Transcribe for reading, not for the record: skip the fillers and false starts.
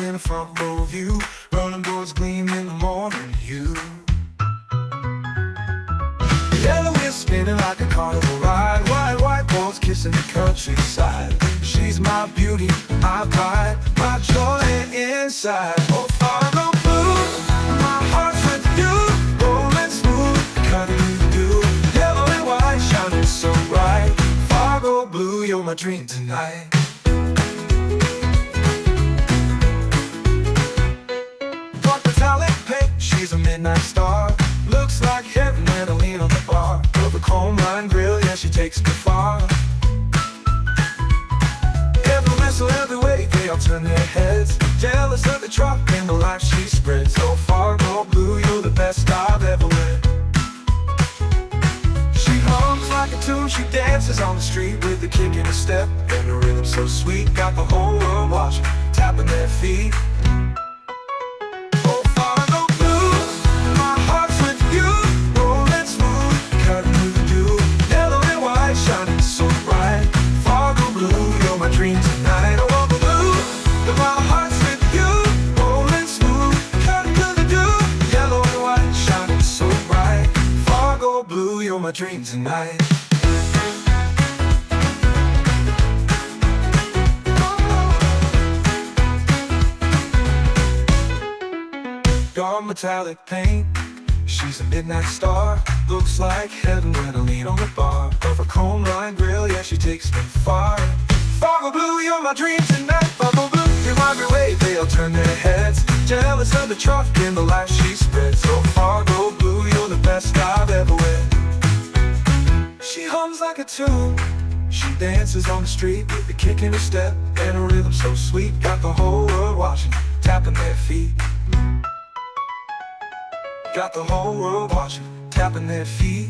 in a front row view. Rolling boards gleam in the morning hue. Yellow is spinning like a carnival ride. White walls kissing the countryside. She's my beauty, my pride, my joy inside. Oh, Fargo Blue, my heart's with you. Rolling smooth, cutting through. Yellow and white, shining so bright. Fargo Blue, you're my dream tonight. Dark metallic pink, she's a midnight star. Looks like heaven when I lean on the bar. Of a comb line grill, yeah, she takes me far. Every whistle, every way, they all turn their heads. Jealous of the truck and the life she spreads. Oh, Fargo Blue, you're the best I've ever met. She hums like a tune, she dances on the street with a kick in her step and a rhythm so sweet. Got the whole world watching, tapping their feet. Oh, Fargo Blue, my heart's with you. Rolling smooth, cutting through the dew. Yellow and white, shining so bright. Fargo Blue, you're my dream tonight. Oh, Blue, my heart's with you. Rolling smooth, cutting through the dew. Yellow and white, shining so bright. Fargo Blue, you're my dream tonight. Dark metallic paint, she's a midnight star. Looks like heaven when I lean on the bar. Of her comb line grill, yeah, she takes me far. Fargo Blue, you're my dream tonight. Fargo Blue, through every way, they'll turn their heads. Jealous of the truck and the life she spreads. Oh, Fargo Blue, you're the best I've ever met. She hums like a tune, she dances on the street with a kick in her step and a rhythm so sweet. Got the whole world watching, tapping their feet. Got the whole world watching, tapping their feet.